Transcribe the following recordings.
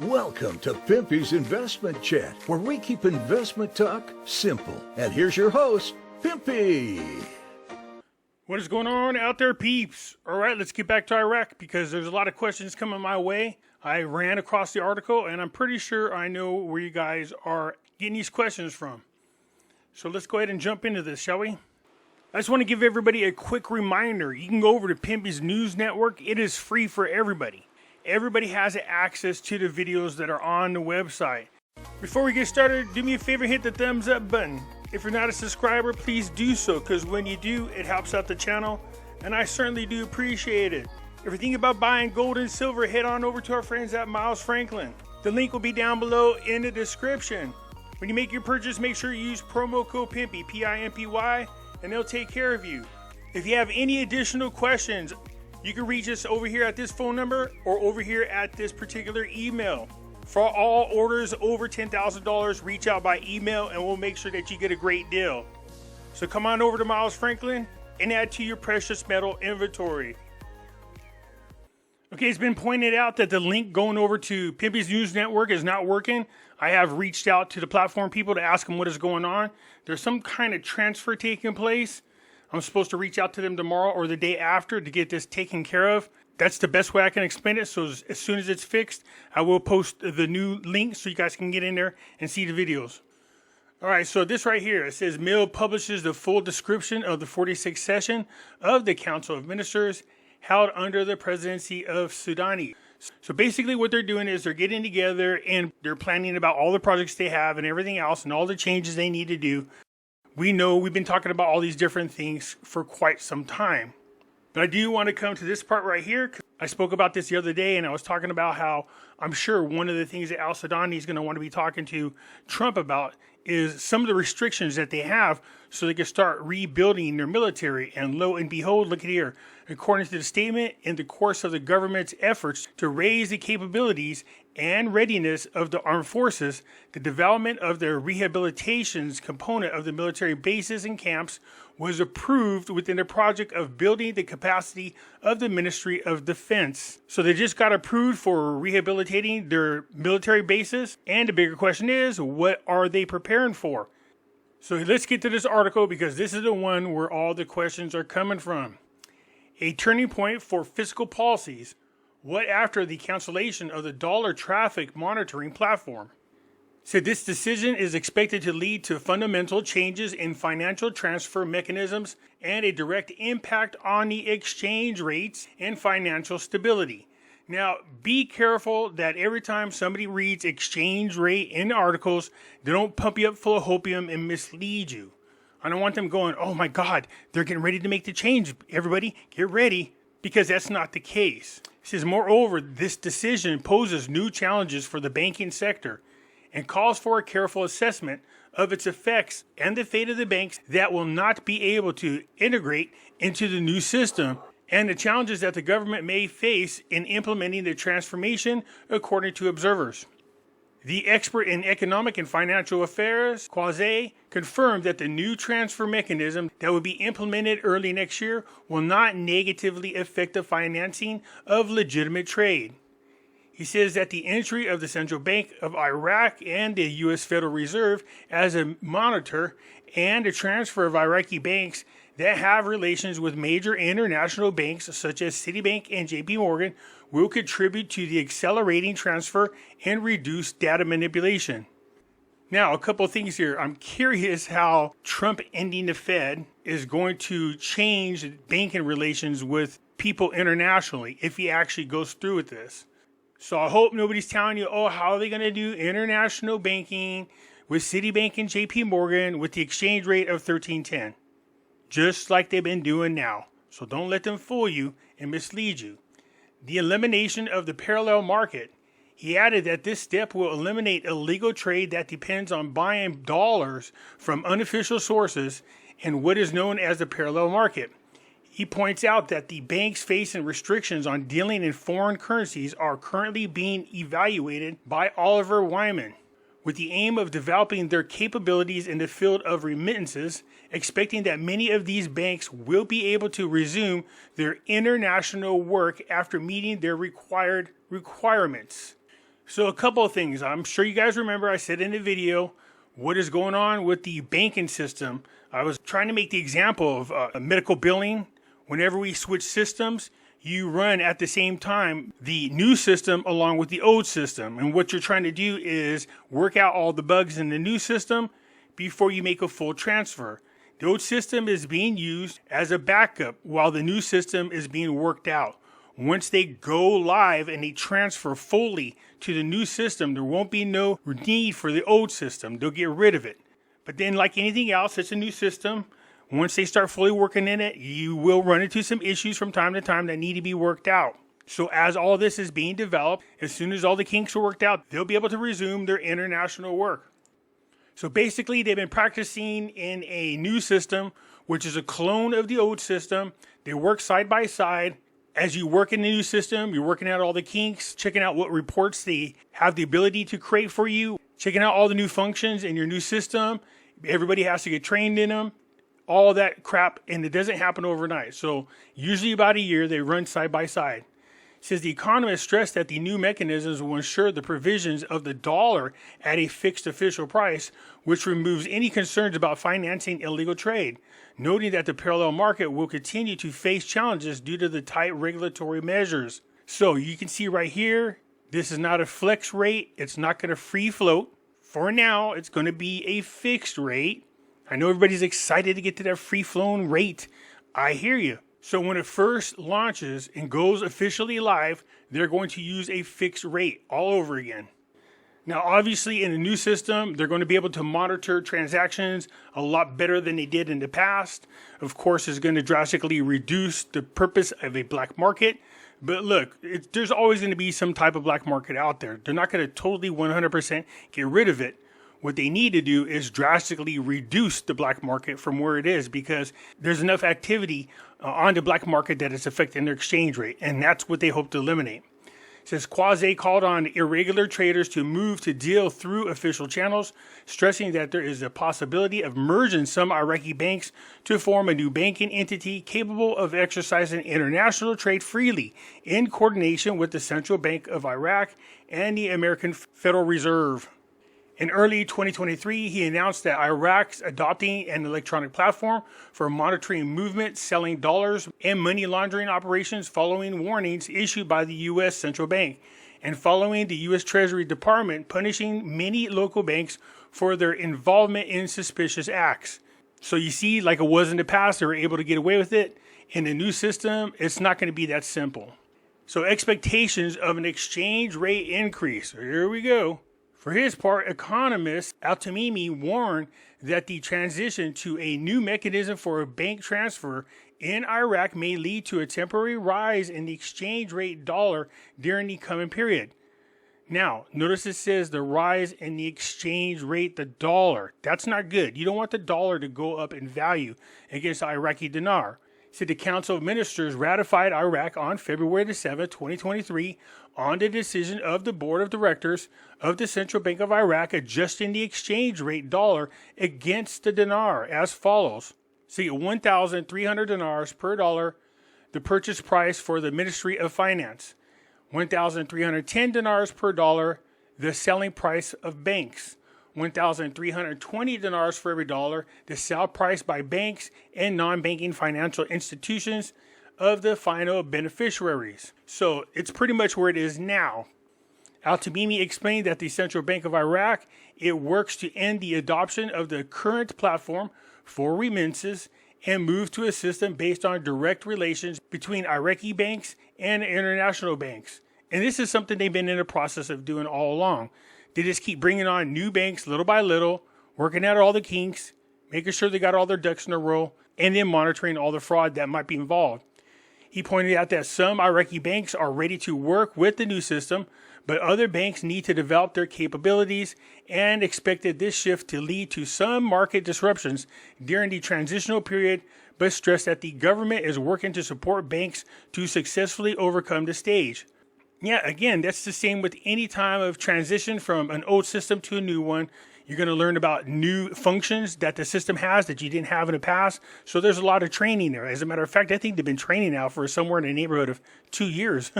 Welcome to Pimpy's Investment Chat, where we keep investment talk simple. And here's your host, Pimpy. What is going on out there, peeps? All right, let's get back to Iraq because there's a lot of questions coming my way. I ran across the article, and I'm pretty sure I know where you guys are getting these questions from. So let's go ahead and jump into this, shall we? I just want to give everybody a quick reminder. You can go over to Pimpy's News Network. It is free for everybody. Everybody has access to the videos that are on the website. Before we get started, do me a favor, hit the thumbs up button. If you're not a subscriber, please do so, because when you do, it helps out the channel, and I certainly do appreciate it. If you're thinking about buying gold and silver, head on over to our friends at Miles Franklin. The link will be down below in the description. When you make your purchase, make sure you use promo code PIMPY, P-I-M-P-Y, and they'll take care of you. If you have any additional questions, you can reach us over here at this phone number or over here at this particular email. For all orders over $10,000, reach out by email and we'll make sure that you get a great deal. So come on over to Miles Franklin and add to your precious metal inventory. Okay, it's been pointed out that the link going over to Pimpy's News Network is not working. I have reached out to the platform people to ask them what is going on. There's some kind of transfer taking place. I'm supposed to reach out to them tomorrow or the day after to get this taken care of. That's the best way I can explain it. So as soon as it's fixed, I will post the new link so you guys can get in there and see the videos. All right, so this right here, it says Mill publishes the full description of the 46th session of the Council of Ministers held under the presidency of Sudani. So basically what they're doing is they're getting together and they're planning about all the projects they have and everything else and all the changes they need to do. We know we've been talking about all these different things for quite some time. But I do want to come to this part right here. I spoke about this the other day and I was talking about how I'm sure one of the things that al-Sudani is going to want to be talking to Trump about is some of the restrictions that they have so they can start rebuilding their military. And lo and behold, look at here. According to the statement, in the course of the government's efforts to raise the capabilities and readiness of the armed forces, the development of the rehabilitations component of the military bases and camps was approved within the project of building the capacity of the Ministry of Defense. So they just got approved for rehabilitating their military bases. And the bigger question is, what are they preparing for? So let's get to this article because this is the one where all the questions are coming from. A turning point for fiscal policies. What after the cancellation of the dollar traffic monitoring platform? So this decision is expected to lead to fundamental changes in financial transfer mechanisms and a direct impact on the exchange rates and financial stability. Now, be careful that every time somebody reads exchange rate in articles, they don't pump you up full of hopium and mislead you. I don't want them going, oh my God, they're getting ready to make the change. Everybody, get ready, because that's not the case. It says, moreover, this decision poses new challenges for the banking sector and calls for a careful assessment of its effects and the fate of the banks that will not be able to integrate into the new system and the challenges that the government may face in implementing the transformation, according to observers. The expert in economic and financial affairs, Quasi, confirmed that the new transfer mechanism that will be implemented early next year will not negatively affect the financing of legitimate trade. He says that the entry of the Central Bank of Iraq and the U.S. Federal Reserve as a monitor and the transfer of Iraqi banks that have relations with major international banks such as Citibank and JP Morgan will contribute to the accelerating transfer and reduce data manipulation. Now, a couple of things here. I'm curious how Trump ending the Fed is going to change banking relations with people internationally if he actually goes through with this. So I hope nobody's telling you, oh, how are they going to do international banking with Citibank and JP Morgan with the exchange rate of 13.10, just like they've been doing now. So don't let them fool you and mislead you. The elimination of the parallel market. He added that this step will eliminate illegal trade that depends on buying dollars from unofficial sources and what is known as the parallel market. He points out that the banks facing restrictions on dealing in foreign currencies are currently being evaluated by Oliver Wyman, with the aim of developing their capabilities in the field of remittances, expecting that many of these banks will be able to resume their international work after meeting their requirements. So a couple of things. I'm sure you guys remember I said in the video what is going on with the banking system. I was trying to make the example of medical billing. Whenever we switch systems, you run at the same time the new system along with the old system. And what you're trying to do is work out all the bugs in the new system before you make a full transfer. The old system is being used as a backup while the new system is being worked out. Once they go live and they transfer fully to the new system, there won't be no need for the old system. They'll get rid of it. But then, like anything else, it's a new system. Once they start fully working in it, you will run into some issues from time to time that need to be worked out. So as all this is being developed, as soon as all the kinks are worked out, they'll be able to resume their international work. So basically, they've been practicing in a new system, which is a clone of the old system. They work side by side. As you work in the new system, you're working out all the kinks, checking out what reports they have the ability to create for you, checking out all the new functions in your new system. Everybody has to get trained in them, all that crap, and it doesn't happen overnight. So usually about a year, they run side by side. It says the economists stress that the new mechanisms will ensure the provisions of the dollar at a fixed official price, which removes any concerns about financing illegal trade, noting that the parallel market will continue to face challenges due to the tight regulatory measures. So you can see right here, this is not a flex rate. It's not going to free float. For now, it's going to be a fixed rate. I know everybody's excited to get to that free flown rate. I hear you. So when it first launches and goes officially live, they're going to use a fixed rate all over again. Now, obviously, in the new system, they're going to be able to monitor transactions a lot better than they did in the past. Of course, it's going to drastically reduce the purpose of a black market. But look, there's always going to be some type of black market out there. They're not going to totally 100% get rid of it. What they need to do is drastically reduce the black market from where it is, because there's enough activity on the black market that it's affecting their exchange rate. And that's what they hope to eliminate. It says Quasi called on irregular traders to move to deal through official channels, stressing that there is a possibility of merging some Iraqi banks to form a new banking entity capable of exercising international trade freely in coordination with the Central Bank of Iraq and the American Federal Reserve. In early 2023, he announced that Iraq's adopting an electronic platform for monitoring movement, selling dollars, and money laundering operations following warnings issued by the U.S. Central Bank, and following the U.S. Treasury Department punishing many local banks for their involvement in suspicious acts. So you see, like it was in the past, they were able to get away with it. In the new system, it's not going to be that simple. So expectations of an exchange rate increase. Here we go. For his part, economist Al-Tamimi warned that the transition to a new mechanism for a bank transfer in Iraq may lead to a temporary rise in the exchange rate dollar during the coming period. Now, notice it says the rise in the exchange rate, the dollar. That's not good. You don't want the dollar to go up in value against the Iraqi dinar. So the Council of Ministers ratified Iraq on February the 7th, 2023, on the decision of the Board of Directors of the Central Bank of Iraq adjusting the exchange rate dollar against the dinar as follows. See, 1,300 dinars per dollar, the purchase price for the Ministry of Finance. 1,310 dinars per dollar, the selling price of banks. 1,320 dinars for every dollar, the sale price by banks and non-banking financial institutions of the final beneficiaries. So it's pretty much where it is now. Al-Tamimi explained that the Central Bank of Iraq, it works to end the adoption of the current platform for remittances and move to a system based on direct relations between Iraqi banks and international banks. And this is something they've been in the process of doing all along. They just keep bringing on new banks little by little, working out all the kinks, making sure they got all their ducks in a row, and then monitoring all the fraud that might be involved. He pointed out that some Iraqi banks are ready to work with the new system, but other banks need to develop their capabilities and expected this shift to lead to some market disruptions during the transitional period, but stressed that the government is working to support banks to successfully overcome the stage. Yeah, again, that's the same with any time of transition from an old system to a new one. You're going to learn about new functions that the system has that you didn't have in the past. So there's a lot of training there. As a matter of fact, I think they've been training now for somewhere in the neighborhood of 2 years.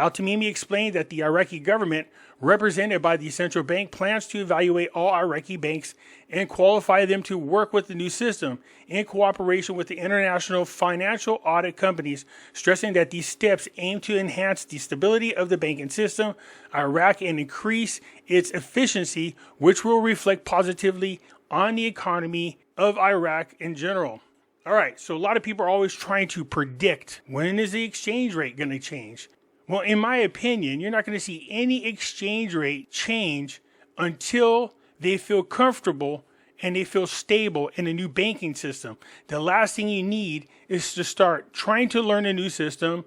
Al-Tamimi explained that the Iraqi government, represented by the central bank, plans to evaluate all Iraqi banks and qualify them to work with the new system in cooperation with the international financial audit companies, stressing that these steps aim to enhance the stability of the banking system, Iraq, and increase its efficiency, which will reflect positively on the economy of Iraq in general. All right, so a lot of people are always trying to predict, when is the exchange rate going to change? Well, in my opinion, you're not going to see any exchange rate change until they feel comfortable and they feel stable in a new banking system. The last thing you need is to start trying to learn a new system,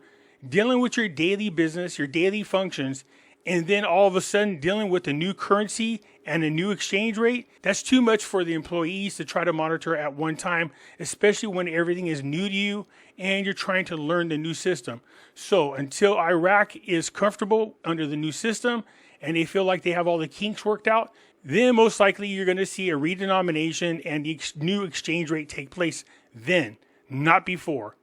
dealing with your daily business, your daily functions, and then all of a sudden dealing with a new currency and a new exchange rate. That's too much for the employees to try to monitor at one time, especially when everything is new to you and you're trying to learn the new system. So until Iraq is comfortable under the new system and they feel like they have all the kinks worked out, then most likely you're going to see a redenomination and the new exchange rate take place then, not before.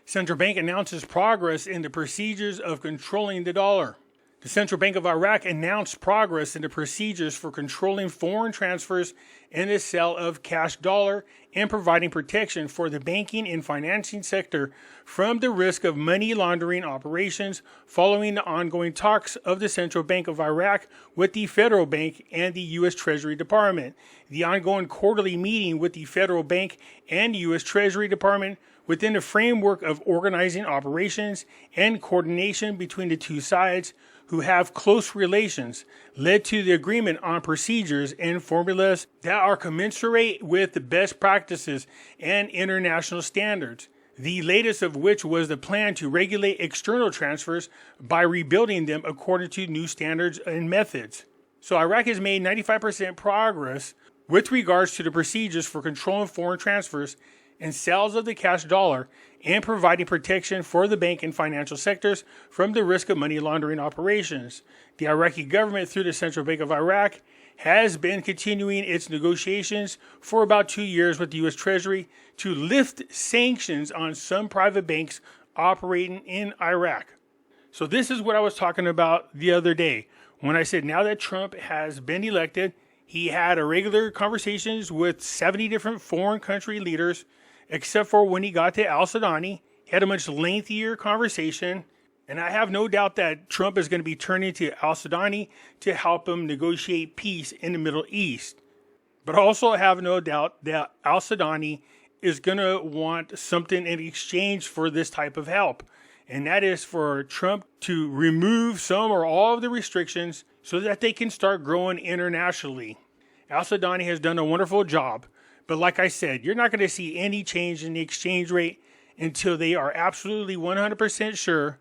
Central Bank announces progress in the procedures of controlling the dollar. The Central Bank of Iraq announced progress in the procedures for controlling foreign transfers and the sale of cash dollar and providing protection for the banking and financing sector from the risk of money laundering operations following the ongoing talks of the Central Bank of Iraq with the Federal Bank and the U.S. Treasury Department. The ongoing quarterly meeting with the Federal Bank and the U.S. Treasury Department within the framework of organizing operations and coordination between the two sides who have close relations, led to the agreement on procedures and formulas that are commensurate with the best practices and international standards. The latest of which was the plan to regulate external transfers by rebuilding them according to new standards and methods. So Iraq has made 95% progress with regards to the procedures for controlling foreign transfers and sales of the cash dollar and providing protection for the bank and financial sectors from the risk of money laundering operations. The Iraqi government, through the Central Bank of Iraq, has been continuing its negotiations for about 2 years with the U.S. Treasury to lift sanctions on some private banks operating in Iraq. So this is what I was talking about the other day when I said now that Trump has been elected, he had a regular conversations with 70 different foreign country leaders, except for when he got to Al-Sudani. He had a much lengthier conversation, and I have no doubt that Trump is going to be turning to Al-Sudani to help him negotiate peace in the Middle East. But also I have no doubt that Al-Sudani is going to want something in exchange for this type of help, and that is for Trump to remove some or all of the restrictions so that they can start growing internationally. Al-Sudani has done a wonderful job. But like I said, you're not going to see any change in the exchange rate until they are absolutely 100% sure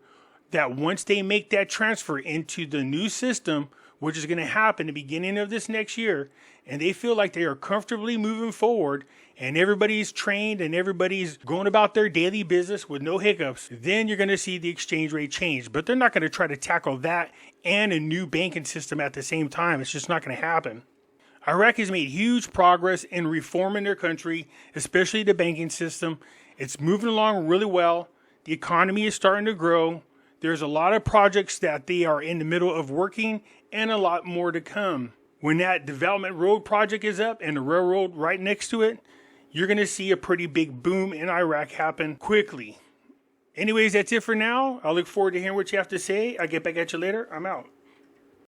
that once they make that transfer into the new system, which is going to happen at the beginning of this next year, and they feel like they are comfortably moving forward and everybody's trained and everybody's going about their daily business with no hiccups, then you're going to see the exchange rate change. But they're not going to try to tackle that and a new banking system at the same time. It's just not going to happen. Iraq has made huge progress in reforming their country, especially the banking system. It's moving along really well. The economy is starting to grow. There's a lot of projects that they are in the middle of working and a lot more to come. When that development road project is up and the railroad right next to it, you're going to see a pretty big boom in Iraq happen quickly. Anyways, that's it for now. I look forward to hearing what you have to say. I'll get back at you later. I'm out.